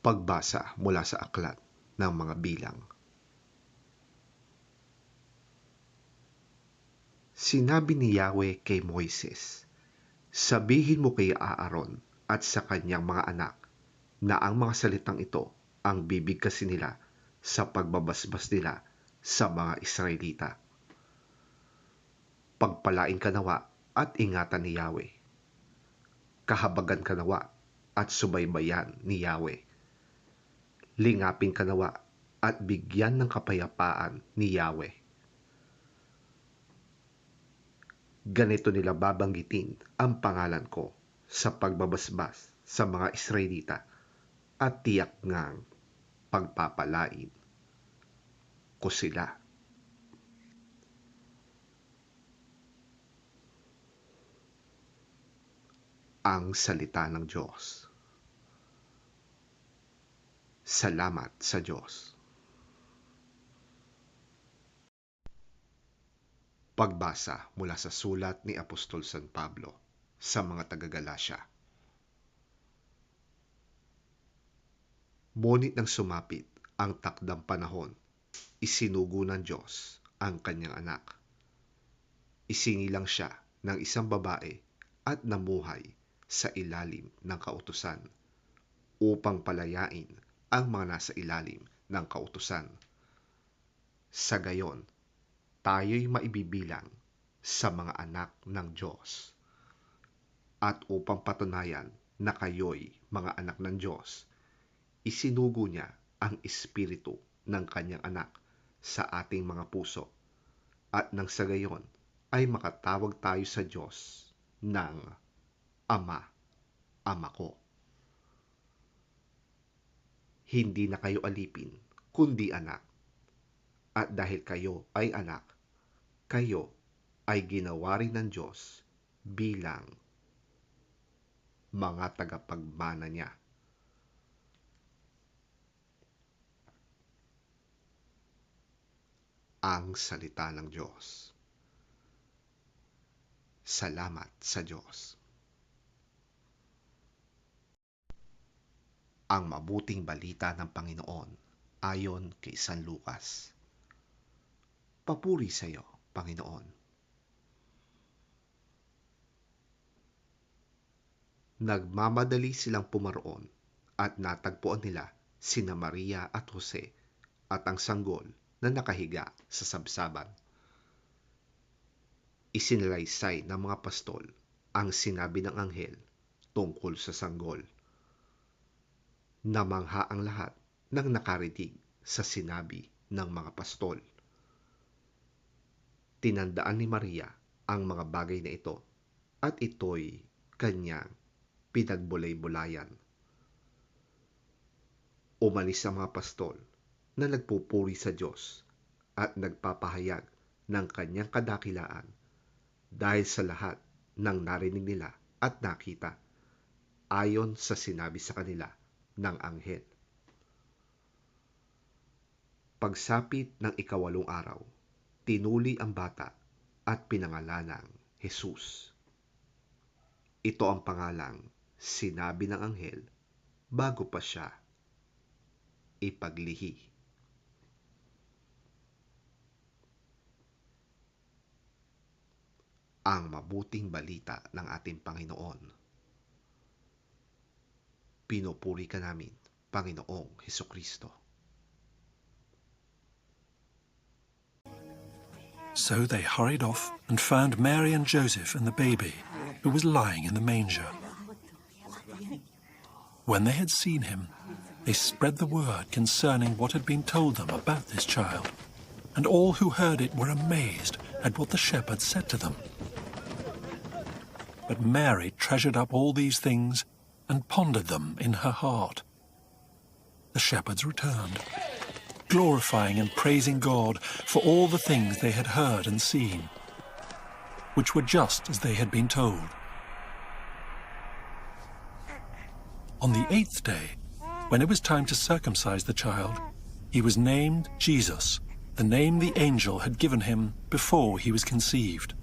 Pagbasa mula sa aklat ng mga bilang. Sinabi ni Yahweh kay Moises, "Sabihin mo kay Aaron at sa kanyang mga anak na ang mga salitang ito ang bibigkasin nila sa pagbabasbas nila sa mga Israelita. Pagpalain ka nawa at ingatan ni Yahweh. Kahabagan ka nawa at subaybayan ni Yahweh. Lingapin ka nawa at bigyan ng kapayapaan ni Yahweh. Ganito nila babanggitin ang pangalan ko sa pagbabasbas sa mga Israelita at tiyak ngang pagpapalain ko sila." Ang salita ng Diyos. Salamat sa Diyos. Pagbasa mula sa sulat ni Apostol San Pablo sa mga taga-Galasya. Ngunit nang sumapit ang takdang panahon, isinugo ng Diyos ang kanyang anak. Isinilang siya ng isang babae at namuhay sa ilalim ng kautusan upang palayain ang mga nasa ilalim ng kautusan. Sa gayon, tayo'y maibibilang sa mga anak ng Diyos. At upang patunayan na kayo'y mga anak ng Diyos, isinugo niya ang Espiritu ng kanyang anak sa ating mga puso, at nang sa gayon ay makatawag tayo sa Diyos ng Ama, Ama ko. Hindi na kayo alipin, kundi anak. At dahil kayo ay anak, kayo ay ginawa rin ng Diyos bilang mga tagapagmana niya. Ang salita ng Diyos. Salamat sa Diyos. Ang mabuting balita ng Panginoon ayon kay San Lucas. Papuri sa iyo, Panginoon. Nagmamadali silang pumaroon at natagpuan nila sina Maria at Jose at ang sanggol na nakahiga sa sabsaban. Isinalaysay ng mga pastol ang sinabi ng anghel tungkol sa sanggol. Namangha ang lahat ng nakarinig sa sinabi ng mga pastol. Tinandaan ni Maria ang mga bagay na ito at ito'y kanyang pinagbulay-bulayan. Umalis ang mga pastol na nagpupuri sa Diyos at nagpapahayag ng kanyang kadakilaan dahil sa lahat ng narinig nila at nakita, ayon sa sinabi sa kanila ng anghel. Pagsapit ng 8 araw, tinuli ang bata at pinangalanang Jesus. Ito ang pangalang sinabi ng anghel bago pa siya ipaglihi. Ang mabuting balita ng ating Panginoon. Pinupuri ka namin, Panginoong Hesukristo. So they hurried off and found Mary and Joseph and the baby, who was lying in the manger. When they had seen him, they spread the word concerning what had been told them about this child, and all who heard it were amazed at what the shepherds said to them. But Mary treasured up all these things and pondered them in her heart. The shepherds returned, glorifying and praising God for all the things they had heard and seen, which were just as they had been told. On the 8th day, when it was time to circumcise the child, he was named Jesus, the name the angel had given him before he was conceived.